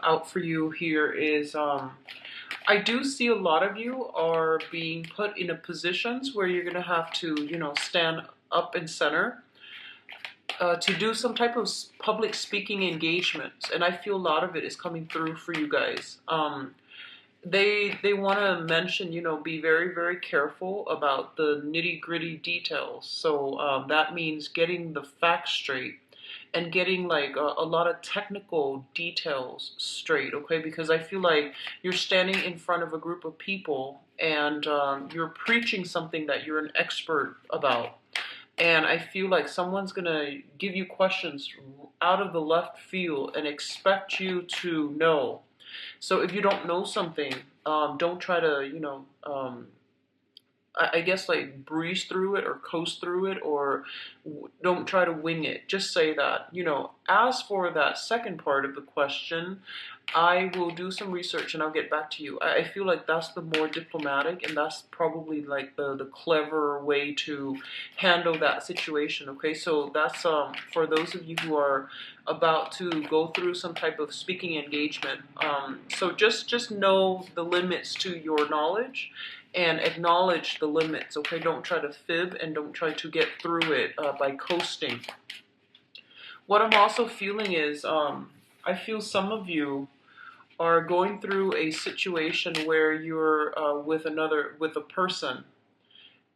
Out for you here is I do see a lot of you are being put in a positions where you're gonna have to, stand up and center to do some type of public speaking engagements, and I feel a lot of it is coming through for you guys. They want to mention, be very, very careful about the nitty gritty details. So that means getting the facts straight and getting like a lot of technical details straight, okay? Because I feel like you're standing in front of a group of people and you're preaching something that you're an expert about. And I feel like someone's gonna give you questions out of the left field and expect you to know. So if you don't know something, don't try to, I guess like breeze through it or coast through it, or don't try to wing it. Just say that, as for that second part of the question, I will do some research and I'll get back to you. I feel like that's the more diplomatic and that's probably like the clever way to handle that situation. Okay, so that's for those of you who are about to go through some type of speaking engagement. So just know the limits to your knowledge and acknowledge the limits, okay? Don't try to fib and don't try to get through it by coasting. What I'm also feeling is I feel some of you are going through a situation where you're with a person,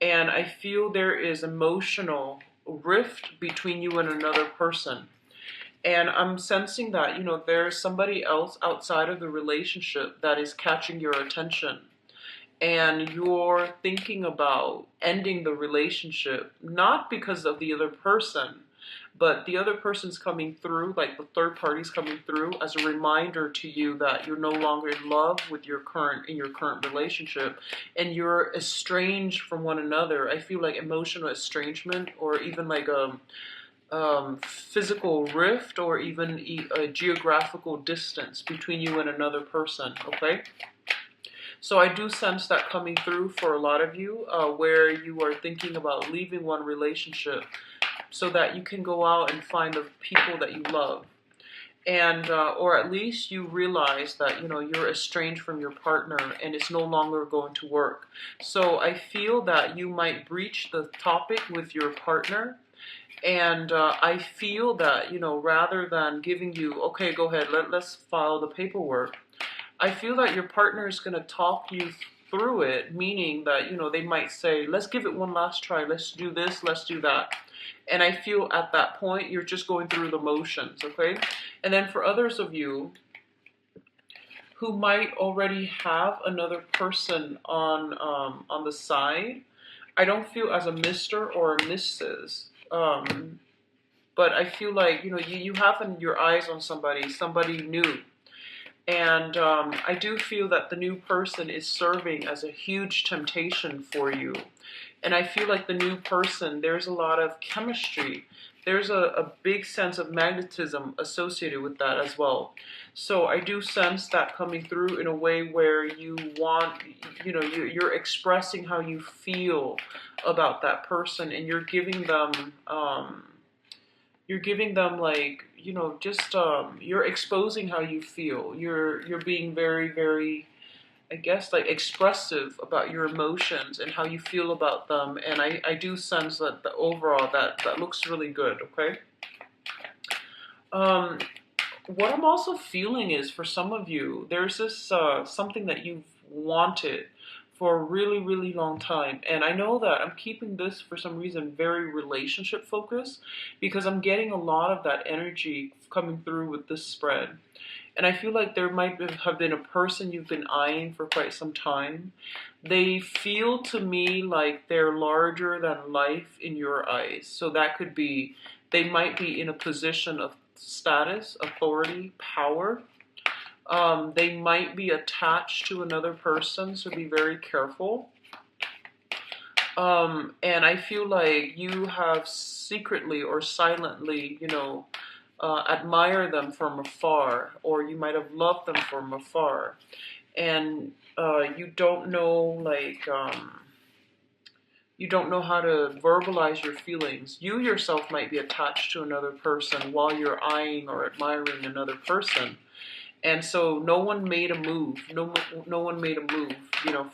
and I feel there is emotional rift between you and another person. And I'm sensing that, there's somebody else outside of the relationship that is catching your attention. And you're thinking about ending the relationship, not because of the other person, but the other person's coming through, like the third party's coming through as a reminder to you that you're no longer in love with your current relationship, and you're estranged from one another. I feel like emotional estrangement, or even like a physical rift, or even a geographical distance between you and another person, okay? So I do sense that coming through for a lot of you, where you are thinking about leaving one relationship so that you can go out and find the people that you love. And, or at least you realize that, you're estranged from your partner and it's no longer going to work. So I feel that you might breach the topic with your partner. And I feel that, rather than giving you, okay, go ahead, let's file the paperwork, I feel that your partner is going to talk you through it, meaning that, they might say, let's give it one last try, let's do this, let's do that. And I feel at that point, you're just going through the motions, okay? And then for others of you who might already have another person on the side, I don't feel as a Mr. or a Mrs., but I feel like, you have your eyes on somebody new. And I do feel that the new person is serving as a huge temptation for you. And I feel like the new person, there's a lot of chemistry. There's a big sense of magnetism associated with that as well. So I do sense that coming through in a way where you want, you're expressing how you feel about that person, and you're giving them like, just you're exposing how you feel. You're being very, very, I guess, like expressive about your emotions and how you feel about them. And I do sense that the overall that looks really good, okay? What I'm also feeling is, for some of you, there's this something that you've wanted for a really, really long time. And I know that I'm keeping this, for some reason, very relationship focused, because I'm getting a lot of that energy coming through with this spread. And I feel like there might have been a person you've been eyeing for quite some time. They feel to me like they're larger than life in your eyes. So that could be, they might be in a position of status, authority, power. They might be attached to another person, so be very careful. And I feel like you have secretly or silently, admire them from afar, or you might have loved them from afar. And you don't know, you don't know how to verbalize your feelings. You yourself might be attached to another person while you're eyeing or admiring another person. And so no one made a move. No one made a move.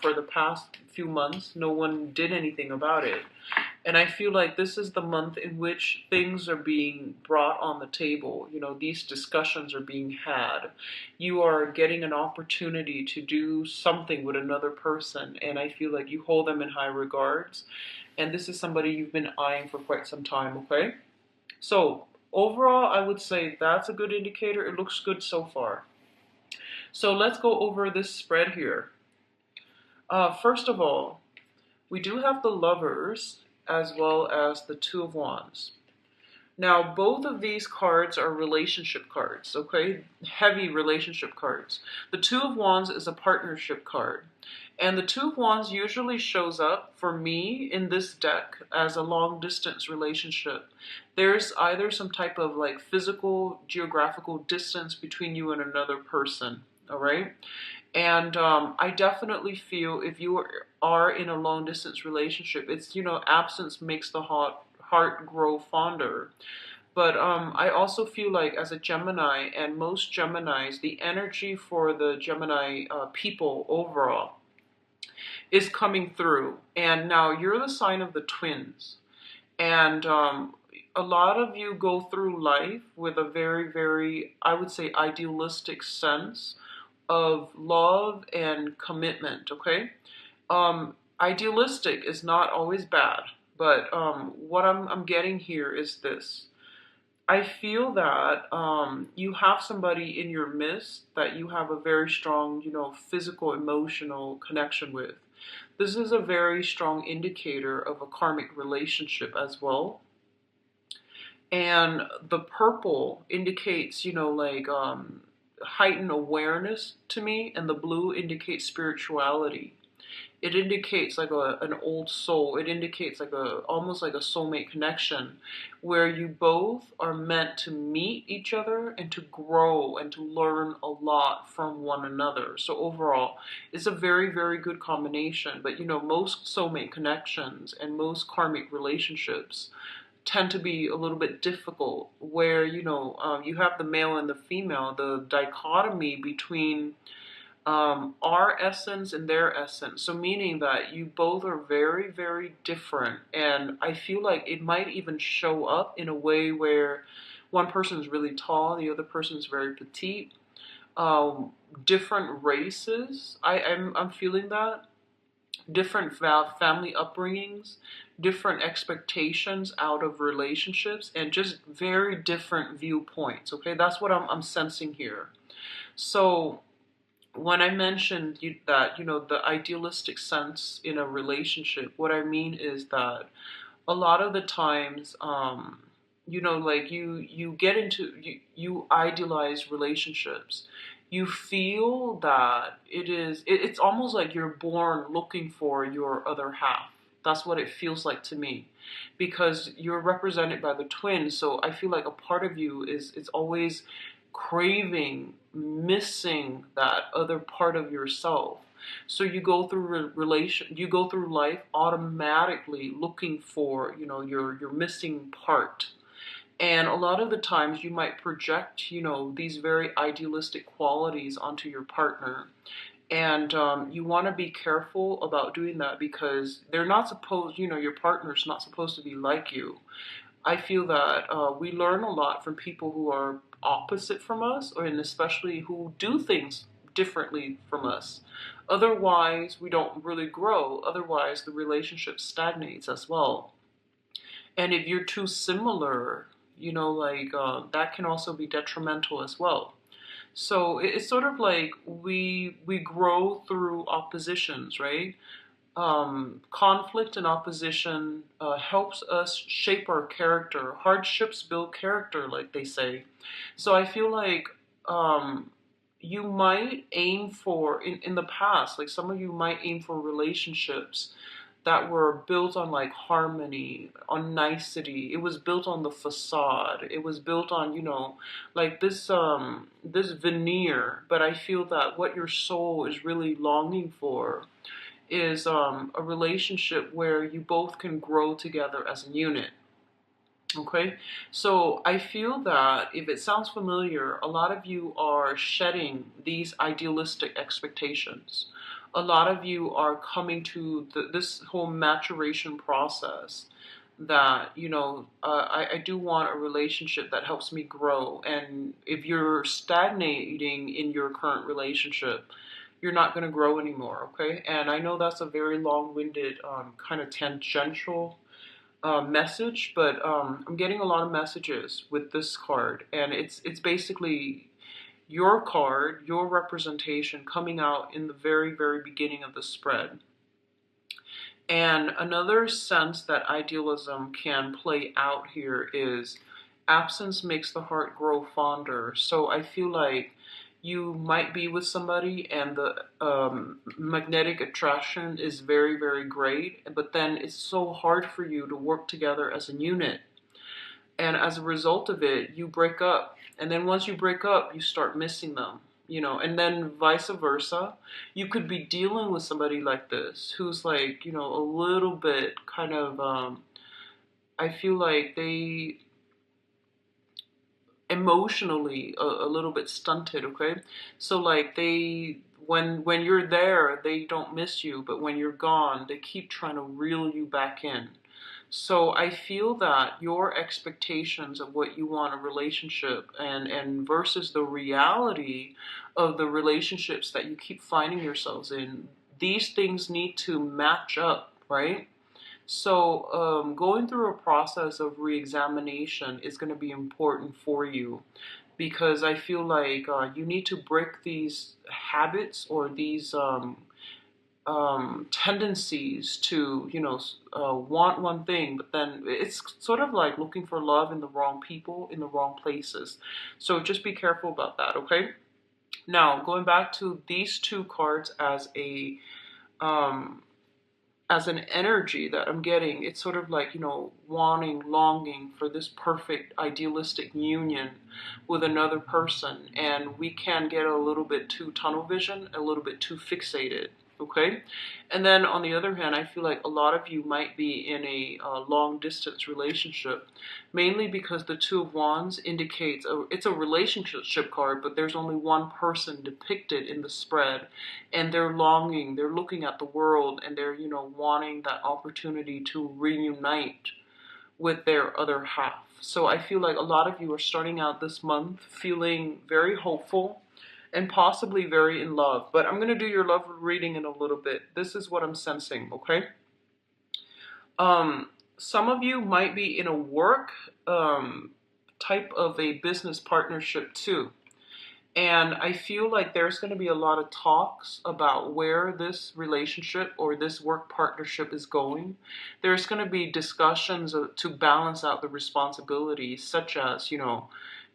For the past few months, no one did anything about it. And I feel like this is the month in which things are being brought on the table. These discussions are being had. You are getting an opportunity to do something with another person, and I feel like you hold them in high regards. And this is somebody you've been eyeing for quite some time, okay? So, overall, I would say that's a good indicator. It looks good so far. So, let's go over this spread here. First of all, we do have the Lovers as well as the Two of Wands. Now, both of these cards are relationship cards, okay? Heavy relationship cards. The Two of Wands is a partnership card. And the Two of Wands usually shows up for me in this deck as a long distance relationship. There's either some type of like physical, geographical distance between you and another person, all right? And I definitely feel if you are in a long distance relationship, it's, absence makes the heart grow fonder. But I also feel like as a Gemini, and most Geminis, the energy for the Gemini people overall is coming through. And now you're the sign of the twins. And a lot of you go through life with a very, very, I would say, idealistic sense of love and commitment, okay? Idealistic is not always bad, but what I'm getting here is this. I feel that you have somebody in your midst that you have a very strong, physical, emotional connection with. This is a very strong indicator of a karmic relationship as well. And the purple indicates, like heightened awareness to me, and the blue indicates spirituality. It indicates like an old soul. It indicates like almost like a soulmate connection where you both are meant to meet each other and to grow and to learn a lot from one another. So overall, it's a very, very good combination. But most soulmate connections and most karmic relationships tend to be a little bit difficult where, you have the male and the female, the dichotomy between our essence and their essence. So meaning that you both are very, very different. And I feel like it might even show up in a way where one person is really tall, the other person is very petite. Different races, I'm feeling that. Different family upbringings, different expectations out of relationships, and just very different viewpoints. Okay, that's what I'm sensing here. So when I mentioned that, the idealistic sense in a relationship, what I mean is that a lot of the times, like you get into, you idealize relationships. You feel that it's almost like you're born looking for your other half. That's what it feels like to me, because you're represented by the twins. So I feel like a part of you is always craving, missing that other part of yourself. So you go through you go through life automatically looking for, your missing part. And a lot of the times you might project, these very idealistic qualities onto your partner. And you want to be careful about doing that because they're not supposed, your partner's not supposed to be like you. I feel that we learn a lot from people who are opposite from us, and especially who do things differently from us. Otherwise, we don't really grow. Otherwise, the relationship stagnates as well. And if you're too similar, that can also be detrimental as well. So it's sort of like we grow through oppositions, right? Conflict and opposition helps us shape our character. Hardships build character, like they say. So I feel like you might aim for, in the past, like some of you might aim for relationships that were built on like harmony, on nicety. It was built on the facade. It was built on, like this veneer. But I feel that what your soul is really longing for is a relationship where you both can grow together as a unit. Okay, so I feel that if it sounds familiar, a lot of you are shedding these idealistic expectations. A lot of you are coming to this whole maturation process that, I do want a relationship that helps me grow. And if you're stagnating in your current relationship, you're not going to grow anymore, okay? And I know that's a very long-winded, kind of tangential message, but I'm getting a lot of messages with this card, and it's basically your card, your representation coming out in the very, very beginning of the spread. And another sense that idealism can play out here is absence makes the heart grow fonder. So I feel like you might be with somebody and the magnetic attraction is very, very great, but then it's so hard for you to work together as a unit. And as a result of it, you break up. And then once you break up, you start missing them, and then vice versa. You could be dealing with somebody like this who's like, a little bit kind of, I feel like they emotionally a little bit stunted, okay? So like when you're there, they don't miss you, but when you're gone, they keep trying to reel you back in. So I feel that your expectations of what you want a relationship and versus the reality of the relationships that you keep finding yourselves in, these things need to match up, right? So going through a process of reexamination is going to be important for you because I feel like you need to break these habits or these tendencies to, want one thing, but then it's sort of like looking for love in the wrong people, in the wrong places. So just be careful about that, okay? Now, going back to these two cards um, as an energy that I'm getting, it's sort of like, wanting, longing for this perfect, idealistic union with another person. And we can get a little bit too tunnel vision, a little bit too fixated. Okay? And then on the other hand, I feel like a lot of you might be in a long distance relationship, mainly because the Two of Wands indicates it's a relationship card, but there's only one person depicted in the spread, and they're longing, they're looking at the world, and they're, wanting that opportunity to reunite with their other half. So I feel like a lot of you are starting out this month feeling very hopeful and possibly very in love. But I'm going to do your love reading in a little bit. This is what I'm sensing, okay? Some of you might be in a work type of a business partnership too. And I feel like there's going to be a lot of talks about where this relationship or this work partnership is going. There's going to be discussions to balance out the responsibilities, such as,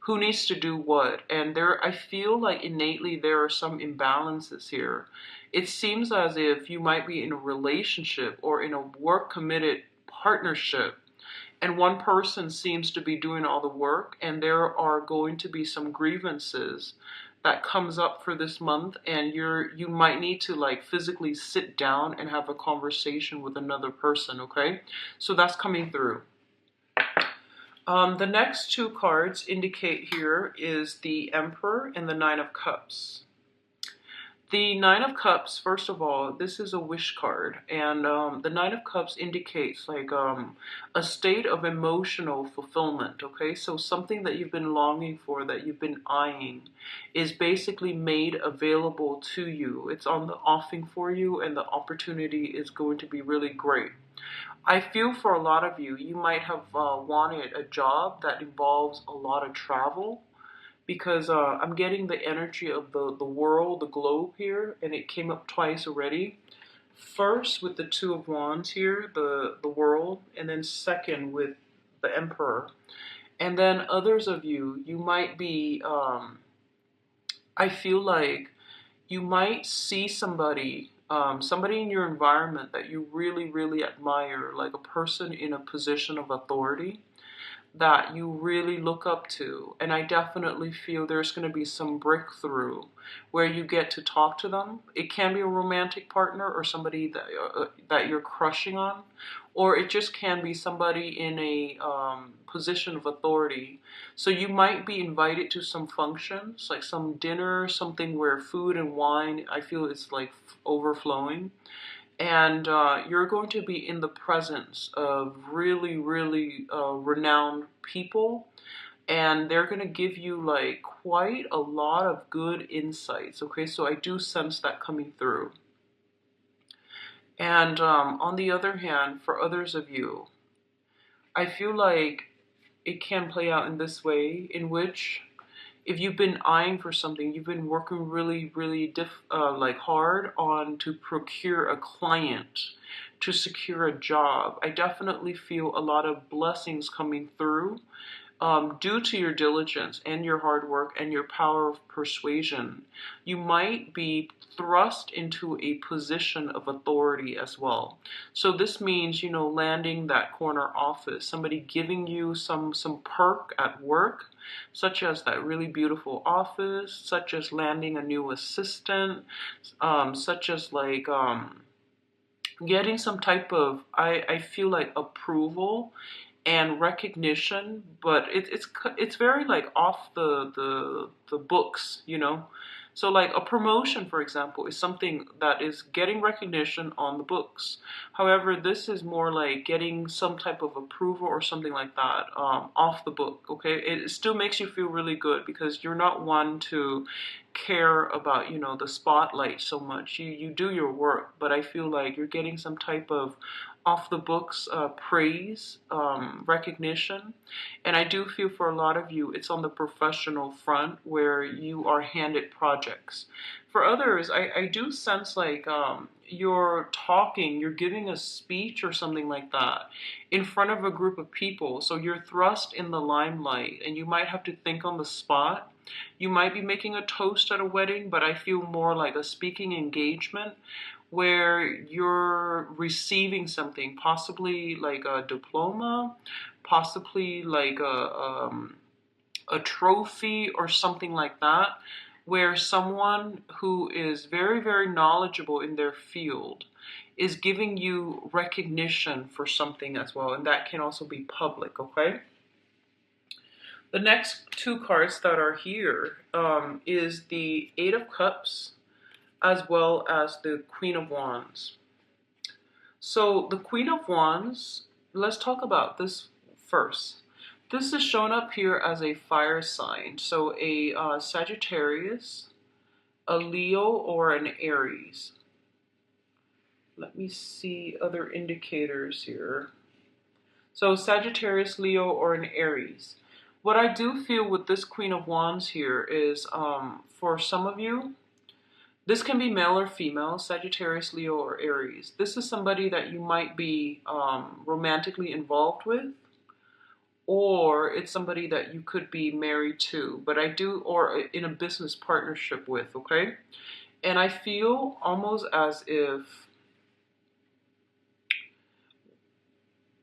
who needs to do what. And I feel like innately there are some imbalances here. It seems as if you might be in a relationship or in a work committed partnership, and one person seems to be doing all the work, and there are going to be some grievances that comes up for this month, and you might need to like physically sit down and have a conversation with another person, okay? So that's coming through. The next two cards indicate here is the Emperor and the Nine of Cups. The Nine of Cups, first of all, this is a wish card, and the Nine of Cups indicates like a state of emotional fulfillment, okay? So something that you've been longing for, that you've been eyeing, is basically made available to you. It's on the offing for you, and the opportunity is going to be really great. I feel for a lot of you, you might have wanted a job that involves a lot of travel, because I'm getting the energy of the world, the globe here, and it came up twice already. First with the Two of Wands here, the world, and then second with the Emperor. And then others of you, you might be, I feel like you might see somebody, somebody in your environment that you really, really admire, like a person in a position of authority. that you really look up to. And I definitely feel there's going to be some breakthrough where you get to talk to them. It can be a romantic partner or somebody that you're crushing on, or it just can be somebody in a position of authority. So you might be invited to some functions, like some dinner, something where food and wine, I feel it's like overflowing. And you're going to be in the presence of really, really renowned people, and they're going to give you like quite a lot of good insights. Okay, so I do sense that coming through. And on the other hand, for others of you, I feel like it can play out in this way, in which if you've been eyeing for something, you've been working really, really like hard on to procure a client, to secure a job. I definitely feel a lot of blessings coming through due to your diligence and your hard work and your power of persuasion. You might be thrust into a position of authority as well. So this means, you know, landing that corner office, somebody giving you some perk at work, such as that really beautiful office, such as landing a new assistant, such as like getting some type of, I feel like, approval and recognition, but it's very like off the books, you know. So like a promotion, for example, is something that is getting recognition on the books. However, this is more like getting some type of approval or something like that off the book. Okay, it still makes you feel really good because you're not one to care about, you know, the spotlight so much. You do your work, but I feel like you're getting some type of off the books praise, recognition. And I do feel for a lot of you, it's on the professional front where you are handed projects. For others, I do sense like you're talking, you're giving a speech or something like that in front of a group of people. So you're thrust in the limelight and you might have to think on the spot. You might be making a toast at a wedding, but I feel more like a speaking engagement where you're receiving something, possibly like a diploma, possibly like a trophy or something like that, where someone who is very, very knowledgeable in their field is giving you recognition for something as well, and that can also be public, okay? The next two cards that are here is the Eight of Cups as well as the Queen of Wands. So the Queen of Wands, let's talk about this first. This is shown up here as a fire sign. So a Sagittarius, a Leo, or an Aries. Let me see other indicators here. So Sagittarius, Leo, or an Aries. What I do feel with this Queen of Wands here is for some of you, this can be male or female, Sagittarius, Leo, or Aries. This is somebody that you might be romantically involved with, or it's somebody that you could be married to, or in a business partnership with, okay? And I feel almost as if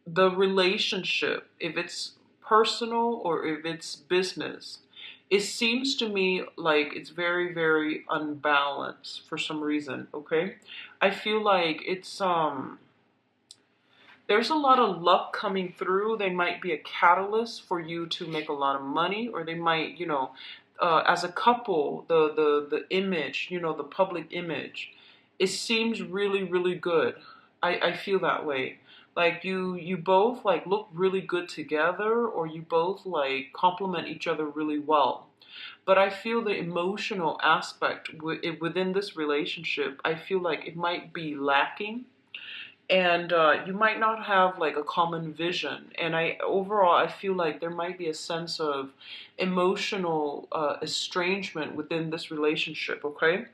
the relationship, if it's personal or if it's business, it seems to me like it's very, very unbalanced for some reason, okay? I feel like it's there's a lot of luck coming through. They might be a catalyst for you to make a lot of money, or they might, you know, as a couple, the image, you know, the public image, it seems really, really good. I feel that way. Like you both like look really good together, or you both like complement each other really well. But I feel the emotional aspect within this relationship, I feel like it might be lacking, and you might not have like a common vision. And I feel like there might be a sense of emotional estrangement within this relationship. Okay.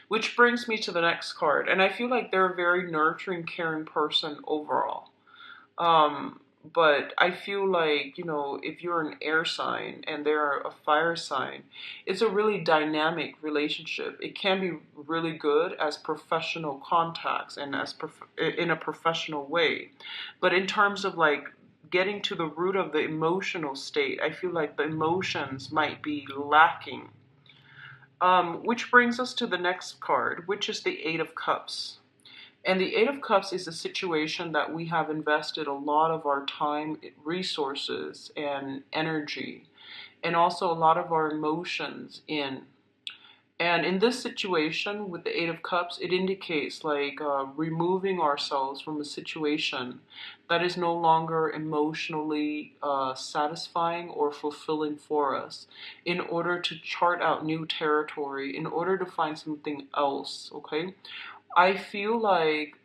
Which brings me to the next card. And I feel like they're a very nurturing, caring person overall. But I feel like, you know, if you're an air sign and they're a fire sign, it's a really dynamic relationship. It can be really good as professional contacts and in a professional way. But in terms of like getting to the root of the emotional state. I feel like the emotions might be lacking. Which brings us to the next card, which is the Eight of Cups. And the Eight of Cups is a situation that we have invested a lot of our time, resources, and energy, and also a lot of our emotions in. And in this situation with the Eight of Cups, it indicates like removing ourselves from a situation that is no longer emotionally satisfying or fulfilling for us in order to chart out new territory, in order to find something else, okay? I feel like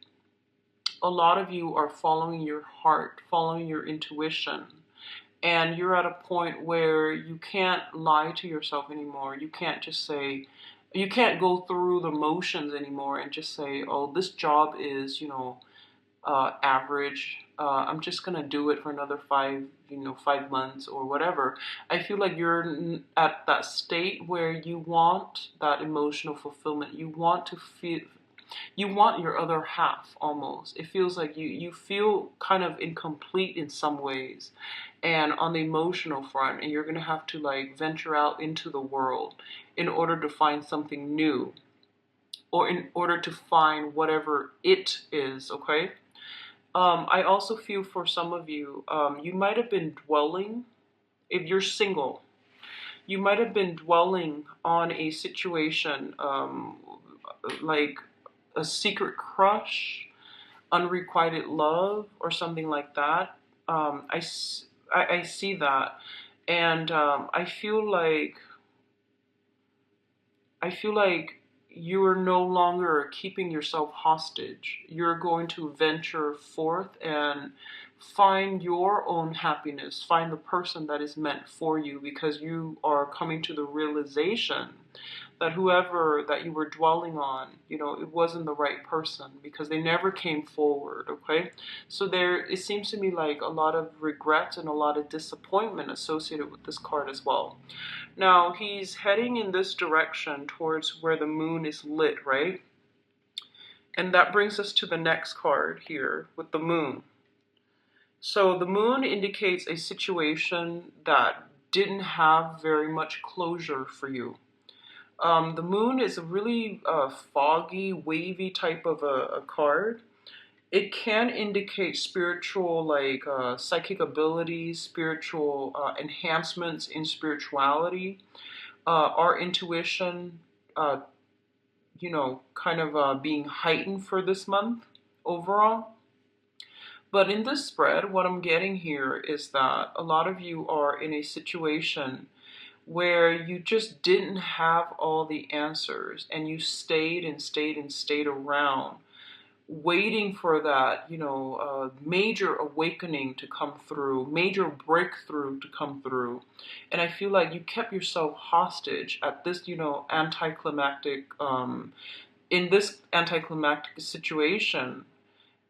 a lot of you are following your heart, following your intuition, and you're at a point where you can't lie to yourself anymore. You can't just say, you can't go through the motions anymore and just say, oh, this job is, average. I'm just gonna do it for another 5 months or whatever. I feel like you're at that state where you want that emotional fulfillment. You want to feel, you want your other half almost. It feels like you feel kind of incomplete in some ways and on the emotional front, and you're going to have to like venture out into the world in order to find something new or in order to find whatever it is, okay? I also feel for some of you, you might have been dwelling, if you're single, you might have been dwelling on a situation like a secret crush, unrequited love, or something like that. I see that, and I feel like you are no longer keeping yourself hostage. You're going to venture forth and find your own happiness, find the person that is meant for you, because you are coming to the realization that whoever that you were dwelling on, it wasn't the right person because they never came forward, okay? So it seems to me like a lot of regret and a lot of disappointment associated with this card as well. Now, he's heading in this direction towards where the moon is lit, right? And that brings us to the next card here with the moon. So the moon indicates a situation that didn't have very much closure for you. The moon is a really foggy, wavy type of a card. It can indicate spiritual, like psychic abilities, spiritual enhancements in spirituality, our intuition, kind of being heightened for this month overall. But in this spread, what I'm getting here is that a lot of you are in a situation where you just didn't have all the answers and you stayed and stayed and stayed around waiting for that, major awakening to come through, major breakthrough to come through. And I feel like you kept yourself hostage at this, anticlimactic, in this anticlimactic situation,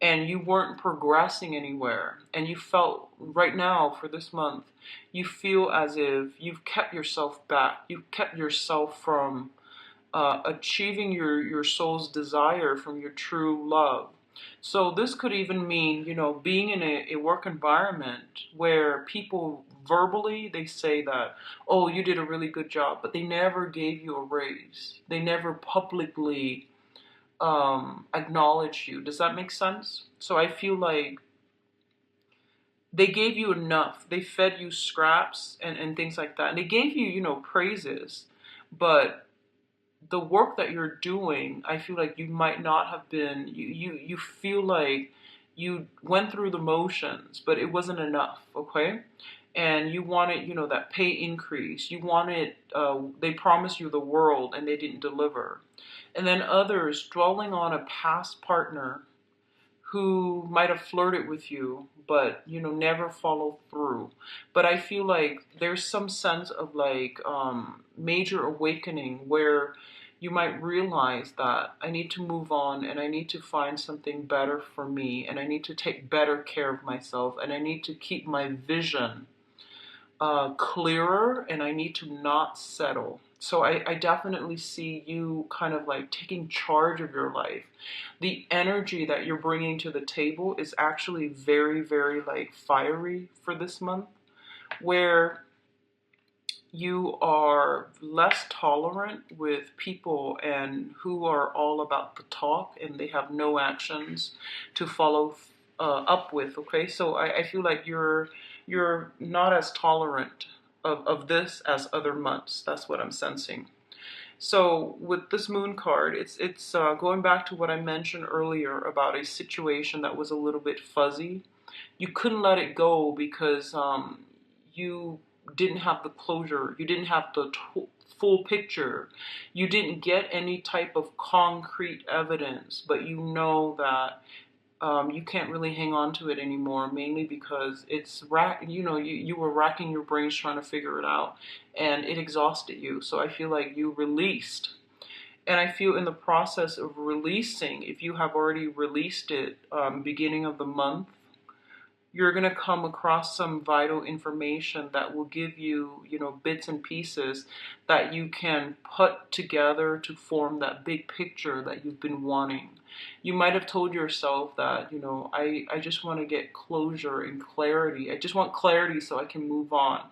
and you weren't progressing anywhere. And you felt right now for this month, you feel as if you've kept yourself back. You've kept yourself from achieving your soul's desire from your true love. So this could even mean, being in a work environment where people verbally, they say that, oh, you did a really good job, but they never gave you a raise. They never publicly acknowledge you. Does that make sense? So I feel like they gave you enough. They fed you scraps and things like that. And they gave you, praises. But the work that you're doing, I feel like you might not have been, you feel like you went through the motions, but it wasn't enough, okay? And you wanted, that pay increase. You wanted, they promised you the world and they didn't deliver. And then others dwelling on a past partner who might have flirted with you, but, never followed through. But I feel like there's some sense of like major awakening where you might realize that I need to move on and I need to find something better for me and I need to take better care of myself and I need to keep my vision clearer and I need to not settle. So I definitely see you kind of like taking charge of your life. The energy that you're bringing to the table is actually very, very like fiery for this month, where you are less tolerant with people and who are all about the talk and they have no actions to follow up with. Okay, so I feel like you're not as tolerant of this as other months. That's what I'm sensing. So with this moon card, it's going back to what I mentioned earlier about a situation that was a little bit fuzzy. You couldn't let it go because you didn't have the closure. You didn't have the full picture. You didn't get any type of concrete evidence, but you know that you can't really hang on to it anymore, mainly because you were racking your brains trying to figure it out, and it exhausted you. So I feel like you released. And I feel in the process of releasing, if you have already released it beginning of the month, you're going to come across some vital information that will give you, bits and pieces that you can put together to form that big picture that you've been wanting. You might have told yourself that, I just want to get closure and clarity. I just want clarity so I can move on.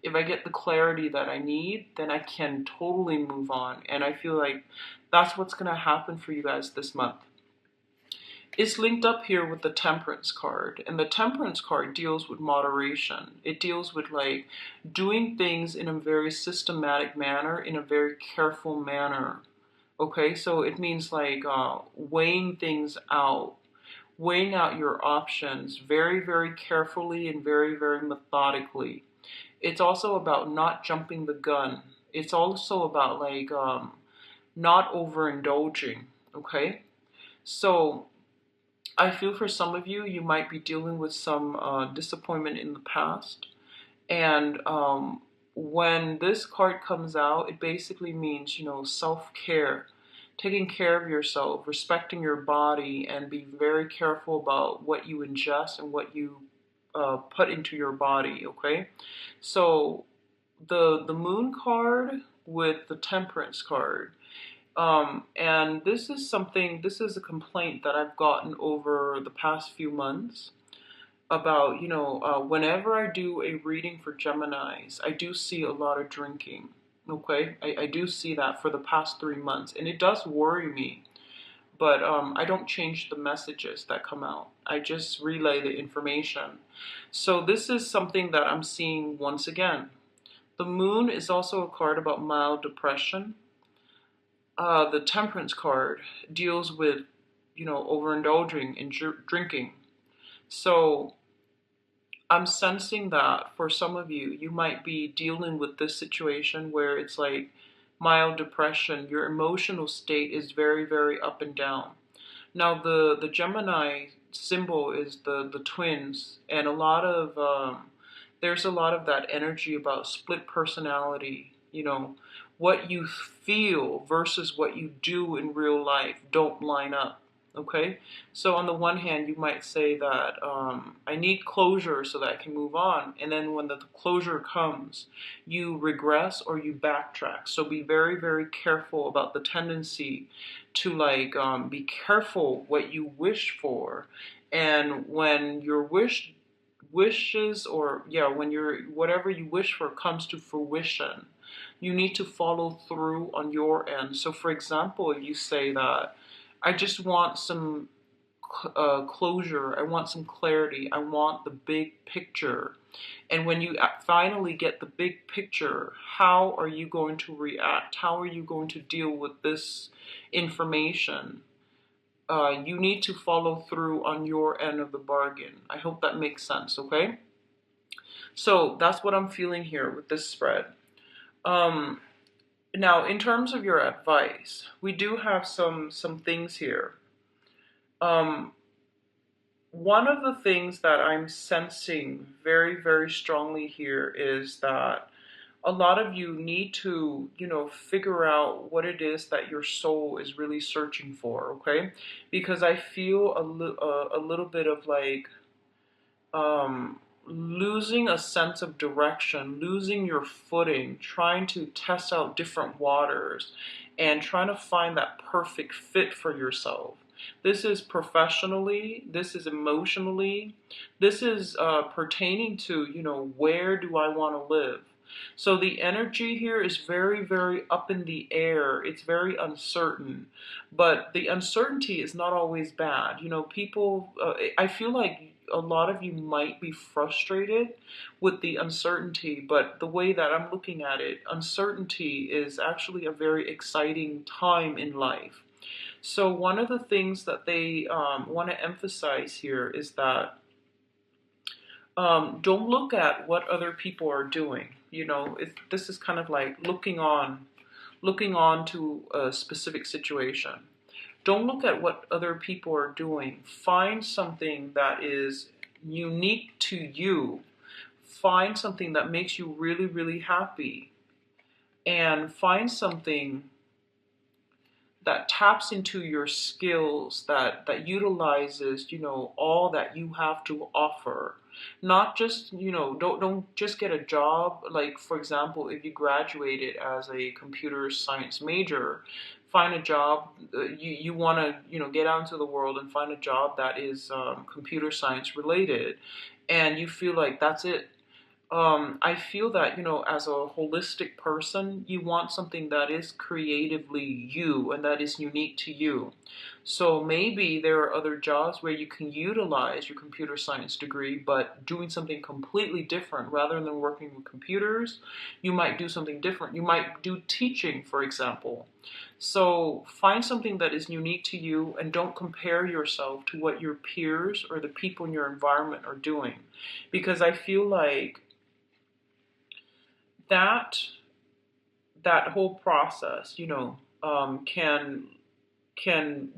If I get the clarity that I need, then I can totally move on. And I feel like that's what's going to happen for you guys this month. It's linked up here with the Temperance card, and the Temperance card deals with moderation. It deals with like doing things in a very systematic manner, in a very careful manner. Okay, so it means like weighing things out, weighing out your options very, very carefully and very, very methodically. It's also about not jumping the gun. It's also about like not overindulging. Okay, so I feel for some of you, you might be dealing with some disappointment in the past. And when this card comes out, it basically means, self-care, taking care of yourself, respecting your body, and be very careful about what you ingest and what you put into your body, okay? So the Moon card with the Temperance card, and this is a complaint that I've gotten over the past few months about, whenever I do a reading for Geminis, I do see a lot of drinking. Okay, I do see that for the past 3 months, and it does worry me. But I don't change the messages that come out. I just relay the information. So this is something that I'm seeing once again. The Moon is also a card about mild depression. The Temperance card deals with, overindulging in drinking. So I'm sensing that for some of you, you might be dealing with this situation where it's like mild depression. Your emotional state is very, very up and down. Now, the Gemini symbol is the twins, and there's a lot of that energy about split personality. What you feel versus what you do in real life don't line up. Okay, so on the one hand, you might say that I need closure so that I can move on, and then when the closure comes, you regress or you backtrack. So be very, very careful about the tendency to like be careful what you wish for, and when your wishes or yeah, when your whatever you wish for comes to fruition, you need to follow through on your end. So, for example, you say that I just want some closure. I want some clarity. I want the big picture. And when you finally get the big picture, how are you going to react? How are you going to deal with this information? You need to follow through on your end of the bargain. I hope that makes sense, okay? So that's what I'm feeling here with this spread. Now, in terms of your advice, we do have some things here. One of the things that I'm sensing very, very strongly here is that a lot of you need to, figure out what it is that your soul is really searching for, okay? Because I feel a little bit of like, losing a sense of direction, losing your footing, trying to test out different waters, and trying to find that perfect fit for yourself. This is professionally, this is emotionally, this is pertaining to, where do I want to live? So the energy here is very, very up in the air. It's very uncertain, but the uncertainty is not always bad. People, I feel like a lot of you might be frustrated with the uncertainty, but the way that I'm looking at it, uncertainty is actually a very exciting time in life. So one of the things that they want to emphasize here is that don't look at what other people are doing. This is kind of like looking on to a specific situation. Don't look at what other people are doing. Find something that is unique to you. Find something that makes you really, really happy. And find something that taps into your skills, that utilizes, all that you have to offer. Not just, don't just get a job. Like, for example, if you graduated as a computer science major, find a job. You want to, get out into the world and find a job that is computer science related, and you feel like that's it. I feel that, as a holistic person, you want something that is creatively you and that is unique to you. So maybe there are other jobs where you can utilize your computer science degree, but doing something completely different. Rather than working with computers, you might do something different. You might do teaching, for example. So find something that is unique to you and don't compare yourself to what your peers or the people in your environment are doing. Because I feel like that whole process, can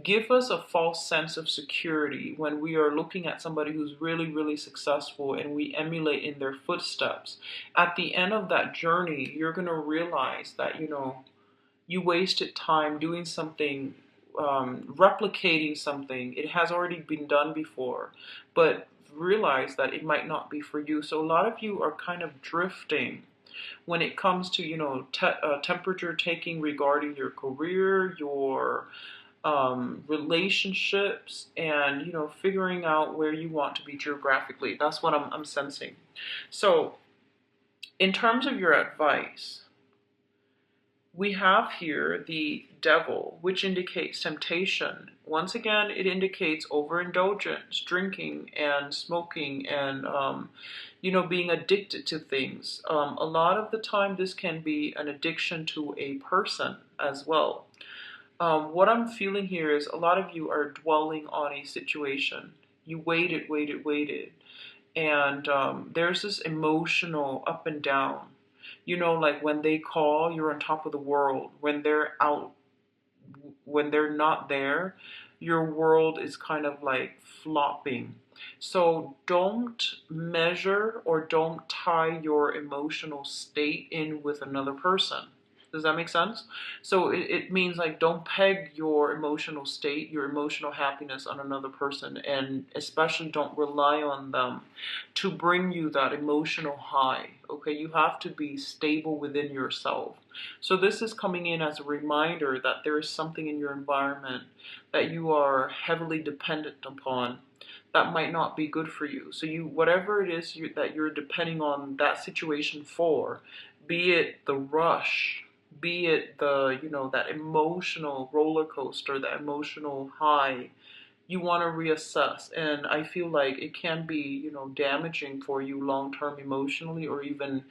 give us a false sense of security when we are looking at somebody who's really, really successful and we emulate in their footsteps. At the end of that journey, you're going to realize that, you wasted time doing something, replicating something. It has already been done before, but realize that it might not be for you. So a lot of you are kind of drifting when it comes to, temperature taking regarding your career, your relationships, and, figuring out where you want to be geographically. That's what I'm sensing. So in terms of your advice, we have here the devil, which indicates temptation. Once again, it indicates overindulgence, drinking and smoking, and being addicted to things. A lot of the time, this can be an addiction to a person as well. What I'm feeling here is a lot of you are dwelling on a situation. You waited, and there's this emotional up and down. Like when they call, you're on top of the world. When they're out, when they're not there, your world is kind of like flopping. So don't measure or don't tie your emotional state in with another person. Does that make sense? So it means like don't peg your emotional state, your emotional happiness on another person, and especially don't rely on them to bring you that emotional high. Okay, you have to be stable within yourself. So this is coming in as a reminder that there is something in your environment that you are heavily dependent upon that might not be good for you. So whatever it is that you're depending on that situation for, be it the rush, be it that emotional roller coaster, that emotional high, you want to reassess. And I feel like it can be, damaging for you long term emotionally or even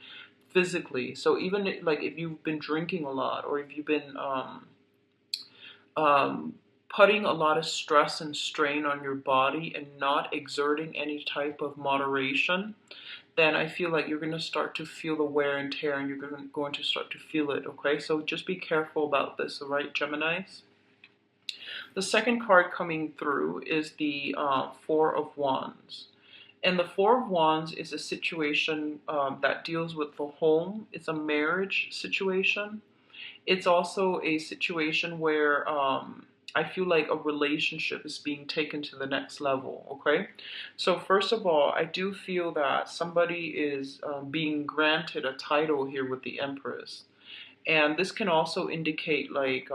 physically. So even like if you've been drinking a lot, or if you've been putting a lot of stress and strain on your body and not exerting any type of moderation, then I feel like you're going to start to feel the wear and tear, and you're going to start to feel it, okay? So just be careful about this, all right, Geminis? The second card coming through is the Four of Wands. And the Four of Wands is a situation that deals with the home. It's a marriage situation. It's also a situation where I feel like a relationship is being taken to the next level, okay? So first of all, I do feel that somebody is being granted a title here with the Empress. And this can also indicate like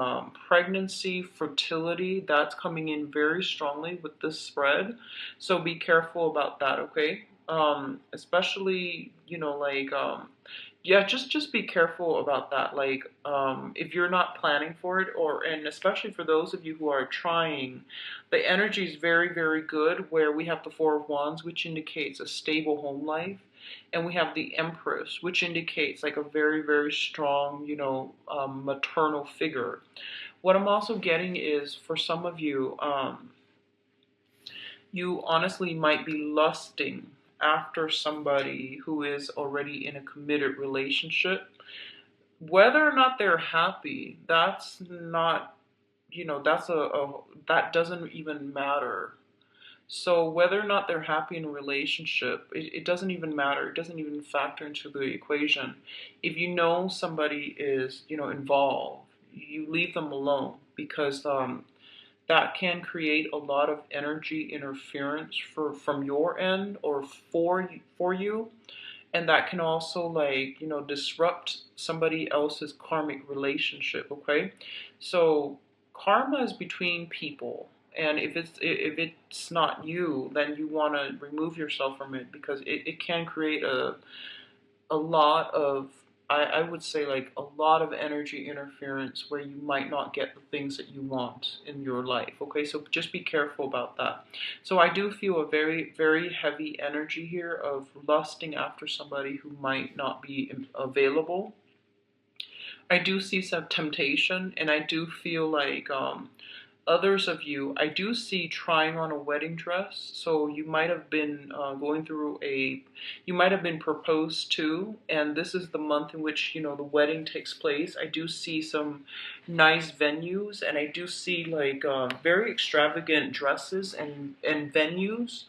pregnancy, fertility, that's coming in very strongly with this spread. So be careful about that, okay? Especially, you know, like, yeah, just be careful about that. Like, if you're not planning for it, or, and especially for those of you who are trying, the energy is very, very good where we have the Four of Wands, which indicates a stable home life, and we have the Empress, which indicates like a very, very strong, you know, maternal figure. What I'm also getting is for some of you, you honestly might be lusting after somebody who is already in a committed relationship. Whether or not they're happy, that's not, you know, that doesn't even matter. So whether or not they're happy in a relationship, it doesn't even matter. It doesn't even factor into the equation. If you know somebody is, you know, involved, you leave them alone, because that can create a lot of energy interference from your end or for you, and that can also, like, you know, disrupt somebody else's karmic relationship. Okay, so karma is between people, and if it's not you, then you want to remove yourself from it, because it can create a lot of, I would say, like a lot of energy interference where you might not get the things that you want in your life. Okay, so just be careful about that. So I do feel a very, very heavy energy here of lusting after somebody who might not be available. I do see some temptation, and I do feel like others of you, I do see trying on a wedding dress. So you might have been going through you might have been proposed to, and this is the month in which, you know, the wedding takes place. I do see some nice venues, and I do see like very extravagant dresses and venues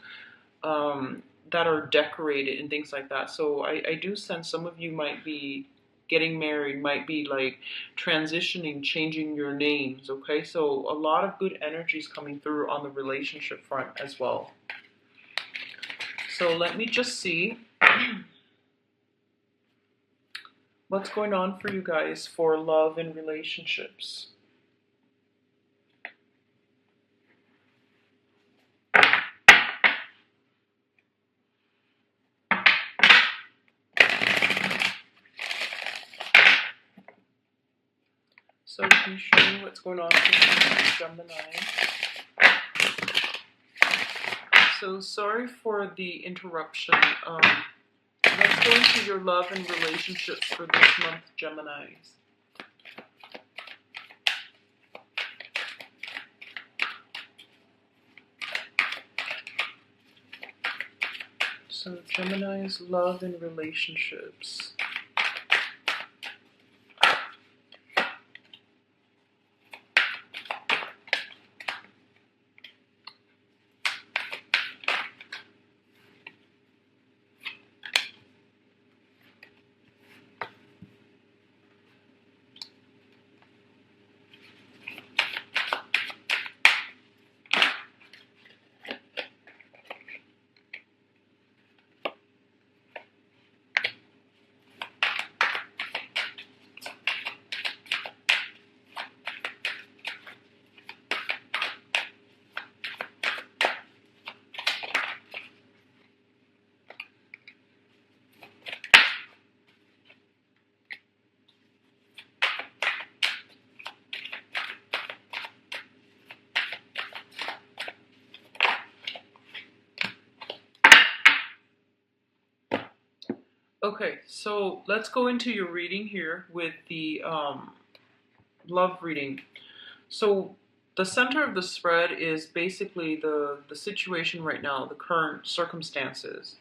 that are decorated and things like that. So I do sense some of you might be getting married, might be like transitioning, changing your names. Okay, so a lot of good energies coming through on the relationship front as well. So let me just see what's going on for you guys for love and relationships. So can you show me what's going on for Gemini? So sorry for the interruption. Let's go into your love and relationships for this month, Geminis. So Gemini's love and relationships. Okay, so let's go into your reading here with the love reading. So the center of the spread is basically the situation right now, the current circumstances.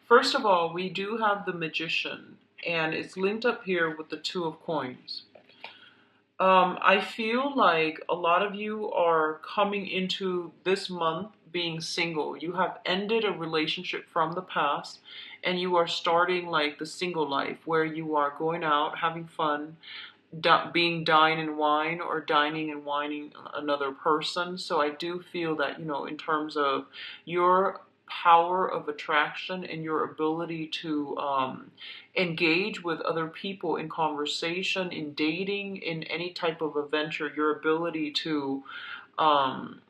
First of all, we do have the Magician, and it's linked up here with the Two of Coins. I feel like a lot of you are coming into this month being single. You have ended a relationship from the past, and you are starting like the single life where you are going out, having fun, being dine and wine or dining and wining another person. So I do feel that, in terms of your power of attraction and your ability to engage with other people in conversation, in dating, in any type of adventure, your ability to um,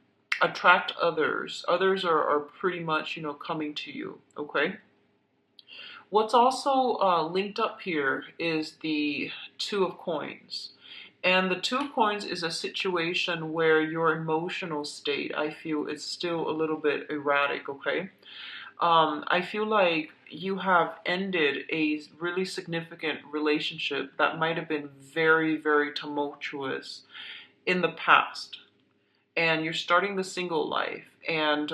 attract others. Others are pretty much, coming to you, okay? What's also linked up here is the Two of Coins. And the Two of Coins is a situation where your emotional state, I feel, is still a little bit erratic, okay? I feel like you have ended a really significant relationship that might have been very, very tumultuous in the past. And you're starting the single life. And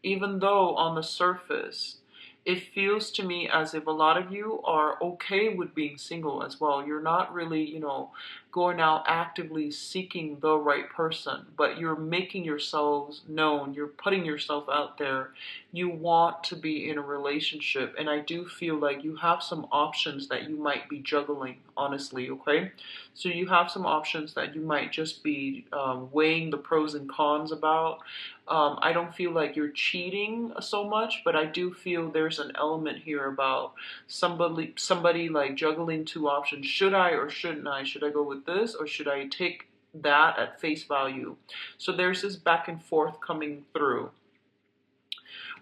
even though on the surface, it feels to me as if a lot of you are okay with being single as well. You're not really, going out actively seeking the right person, but you're making yourselves known. You're putting yourself out there. You want to be in a relationship. And I do feel like you have some options that you might be juggling, honestly, okay? So you have some options that you might just be weighing the pros and cons about. I don't feel like you're cheating so much, but I do feel there's an element here about somebody like juggling two options. Should I or shouldn't I? Should I go with this or should I take that at face value? So there's this back and forth coming through.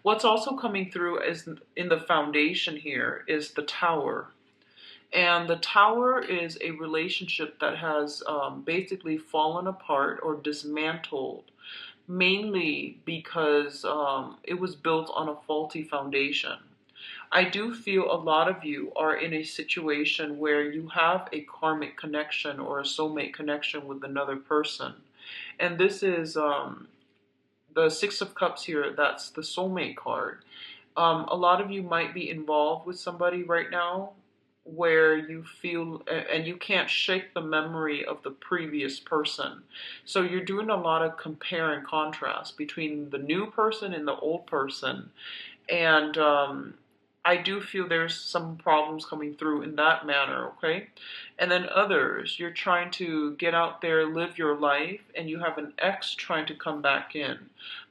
What's also coming through is in the foundation here is the Tower. And the Tower is a relationship that has basically fallen apart or dismantled, mainly because it was built on a faulty foundation. I do feel a lot of you are in a situation where you have a karmic connection or a soulmate connection with another person. And this is the Six of Cups here, that's the soulmate card. A lot of you might be involved with somebody right now where you feel and you can't shake the memory of the previous person. So you're doing a lot of compare and contrast between the new person and the old person. And I do feel there's some problems coming through in that manner, okay? And then others, you're trying to get out there, live your life, and you have an ex trying to come back in.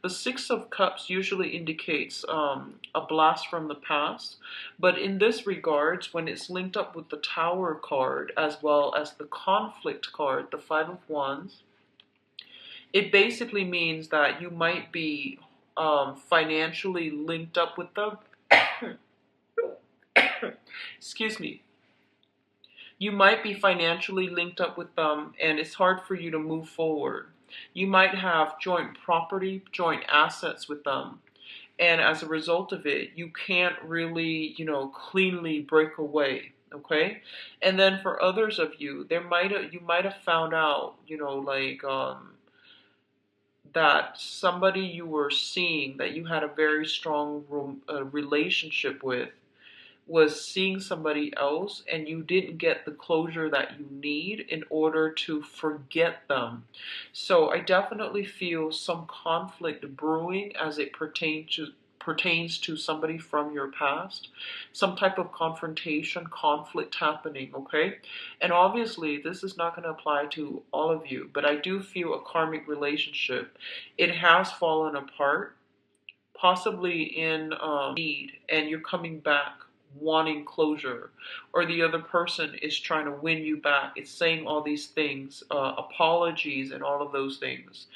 The Six of Cups usually indicates a blast from the past, but in this regards, when it's linked up with the Tower card as well as the Conflict card, the Five of Wands, it basically means that you might be financially linked up with them. Excuse me. You might be financially linked up with them and it's hard for you to move forward. You might have joint property, joint assets with them. And as a result of it, you can't really, cleanly break away. Okay. And then for others of you, you might have found out, that somebody you were seeing that you had a very strong relationship with was seeing somebody else and you didn't get the closure that you need in order to forget them. So I definitely feel some conflict brewing as it pertains to somebody from your past, some type of confrontation, conflict happening, okay? And obviously this is not going to apply to all of you, but I do feel a karmic relationship. It has fallen apart, possibly in need, and you're coming back wanting closure, or the other person is trying to win you back. It's saying all these things, apologies and all of those things.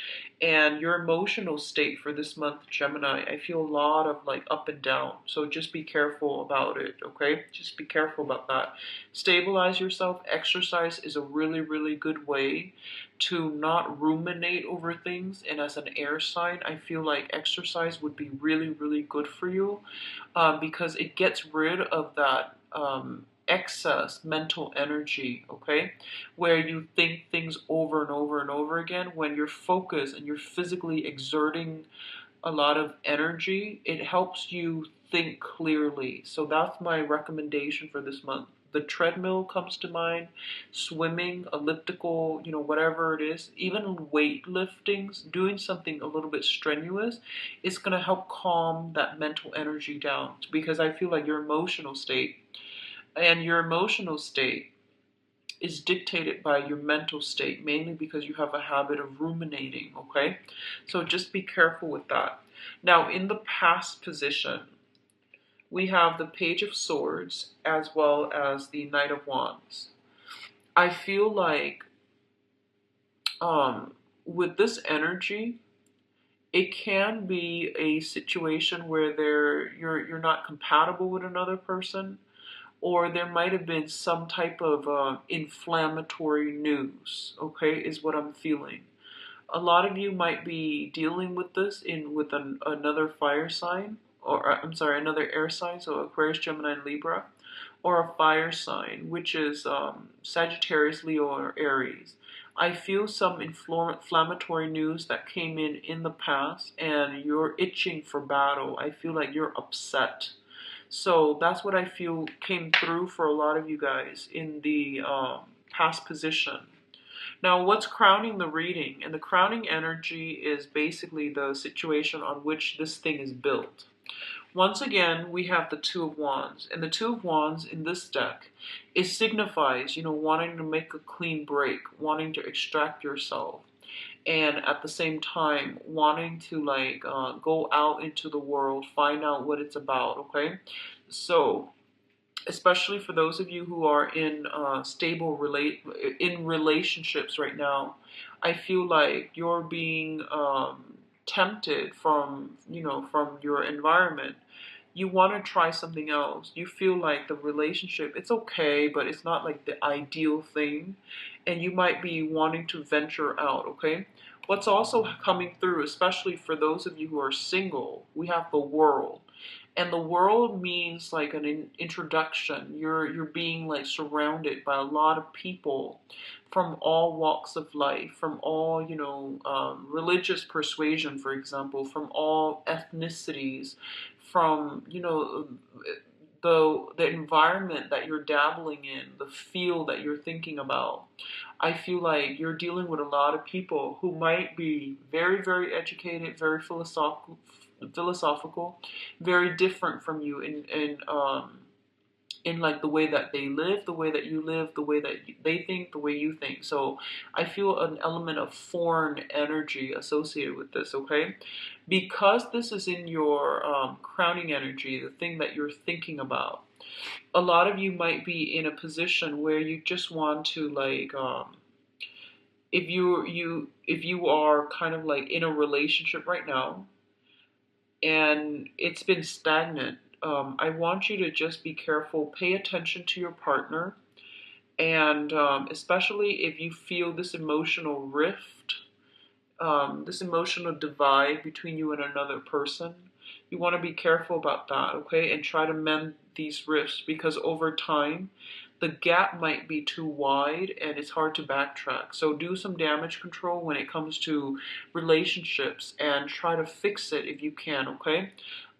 And your emotional state for this month, Gemini, I feel a lot of like up and down. So just be careful about it, okay? Just be careful about that. Stabilize yourself. Exercise is a really, really good way to not ruminate over things. And as an air sign, I feel like exercise would be really, really good for you because it gets rid of that excess mental energy, okay? Where you think things over and over and over again. When you're focused and you're physically exerting a lot of energy, it helps you think clearly. So that's my recommendation for this month. The treadmill comes to mind, swimming, elliptical, whatever it is, even weightlifting, doing something a little bit strenuous, it's going to help calm that mental energy down because I feel like your emotional state is dictated by your mental state, mainly because you have a habit of ruminating, okay? So just be careful with that. Now, in the past position, we have the Page of Swords as well as the Knight of Wands. I feel like with this energy, it can be a situation where you're not compatible with another person, or there might have been some type of inflammatory news, okay, is what I'm feeling. A lot of you might be dealing with this with another fire sign, or I'm sorry, another air sign, so Aquarius, Gemini, and Libra, or a fire sign, which is Sagittarius, Leo, or Aries. I feel some inflammatory news that came in the past, and you're itching for battle. I feel like you're upset. So that's what I feel came through for a lot of you guys in the past position. Now, what's crowning the reading? And the crowning energy is basically the situation on which this thing is built. Once again, we have the Two of Wands. And the Two of Wands in this deck, it signifies, wanting to make a clean break, wanting to extract yourself. And at the same time, wanting to go out into the world, find out what it's about, okay? So, especially for those of you who are in in relationships right now, I feel like you're being tempted from your environment. You want to try something else. You feel like the relationship, it's okay, but it's not like the ideal thing, and you might be wanting to venture out, okay? What's also coming through, especially for those of you who are single, we have the World. And the world means like an introduction. You're being like surrounded by a lot of people from all walks of life, from all religious persuasion, for example, from all ethnicities, from the environment that you're dabbling in, the field that you're thinking about. I feel like you're dealing with a lot of people who might be very, very educated, very philosophical, very different from you in like the way that they live, the way that you live, the way that they think, the way you think. So I feel an element of foreign energy associated with this, okay? Because this is in your crowning energy, the thing that you're thinking about, a lot of you might be in a position where you just want to if you are kind of like in a relationship right now and it's been stagnant, I want you to just be careful, pay attention to your partner, and especially if you feel this emotional rift, this emotional divide between you and another person, you want to be careful about that, okay? And try to mend these rifts, because over time, the gap might be too wide and it's hard to backtrack. So do some damage control when it comes to relationships and try to fix it if you can, okay?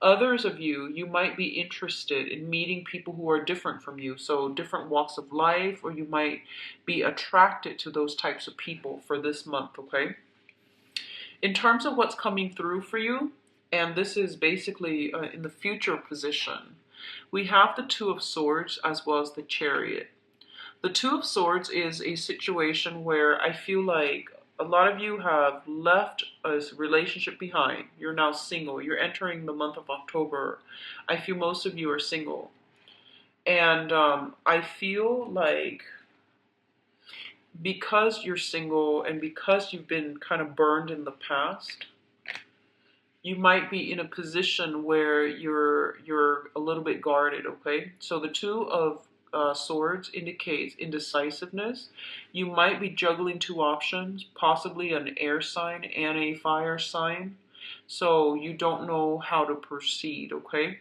Others of you, you might be interested in meeting people who are different from you, so different walks of life, or you might be attracted to those types of people for this month, okay? In terms of what's coming through for you, and this is basically in the future position, we have the Two of Swords as well as the Chariot. The Two of Swords is a situation where I feel like a lot of you have left a relationship behind. You're now single. You're entering the month of October. I feel most of you are single. And I feel like because you're single and because you've been kind of burned in the past, you might be in a position where you're a little bit guarded, okay? So the Two of Swords indicates indecisiveness. You might be juggling two options, possibly an air sign and a fire sign. So you don't know how to proceed, okay?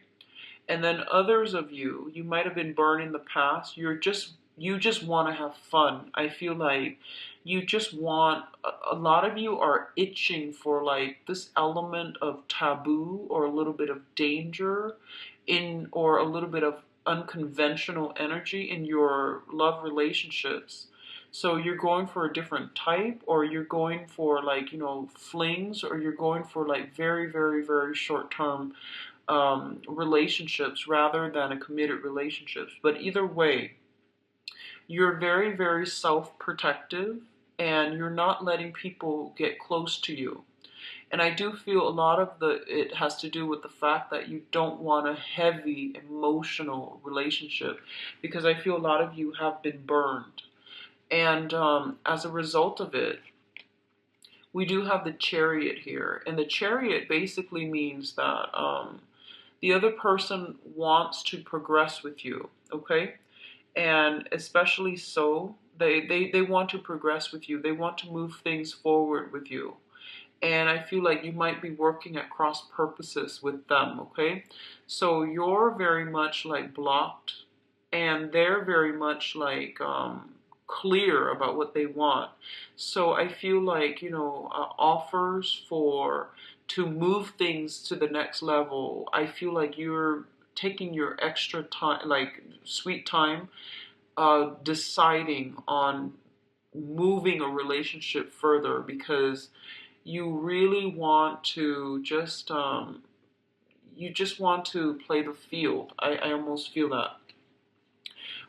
And then others of you, you might have been burned in the past. You just want to have fun. I feel like you just want, a lot of you are itching for like this element of taboo or a little bit of danger or a little bit of unconventional energy in your love relationships. So you're going for a different type, or you're going for like, flings, or you're going for like very, very, very short term relationships rather than a committed relationships. But either way, You're very, very self-protective, and you're not letting people get close to you. And I do feel a lot of it has to do with the fact that you don't want a heavy emotional relationship, because I feel a lot of you have been burned. And as a result of it, we do have the Chariot here. And the Chariot basically means that the other person wants to progress with you, okay? And especially so, they want to progress with you. They want to move things forward with you. And I feel like you might be working at cross purposes with them, okay? So you're very much like blocked, and they're very much like clear about what they want. So I feel like, offers for to move things to the next level, I feel like you're taking your extra time, like sweet time, deciding on moving a relationship further, because you really want to you just want to play the field. I almost feel that.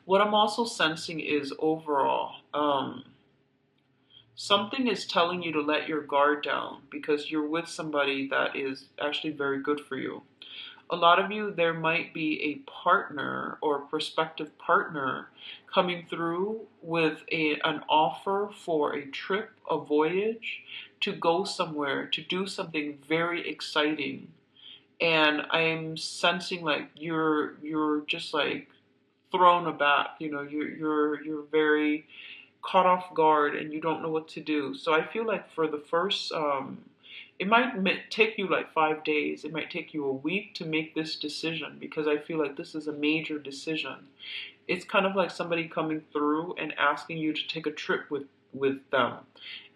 What I'm also sensing is overall, something is telling you to let your guard down because you're with somebody that is actually very good for you. A lot of you, there might be a partner or a prospective partner coming through with an offer for a trip, a voyage, to go somewhere, to do something very exciting. And I'm sensing like you're just like thrown aback. You're very caught off guard and you don't know what to do. So I feel like for the first, it might take you like 5 days. It might take you a week to make this decision, because I feel like this is a major decision. It's kind of like somebody coming through and asking you to take a trip with them.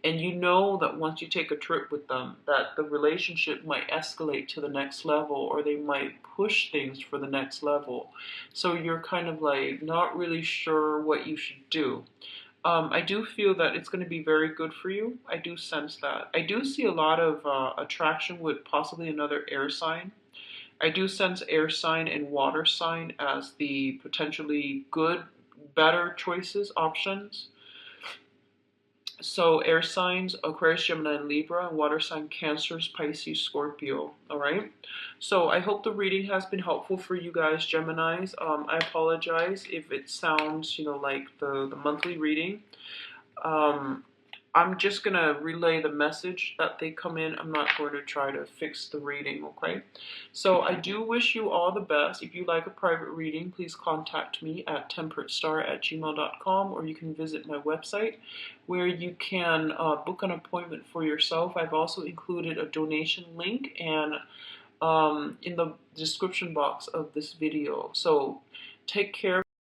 And you know that once you take a trip with them, that the relationship might escalate to the next level, or they might push things for the next level. So you're kind of like not really sure what you should do. I do feel that it's going to be very good for you. I do sense that. I do see a lot of attraction with possibly another air sign. I do sense air sign and water sign as the potentially good, better choices, options. So air signs, Aquarius, Gemini, and Libra, and water sign, Cancer, Pisces, Scorpio. All right. So I hope the reading has been helpful for you guys, Geminis. I apologize if it sounds, like the monthly reading. I'm just going to relay the message that they come in. I'm not going to try to fix the reading, okay? So I do wish you all the best. If you like a private reading, please contact me at temperatestar@gmail.com, or you can visit my website where you can book an appointment for yourself. I've also included a donation link and in the description box of this video. So take care.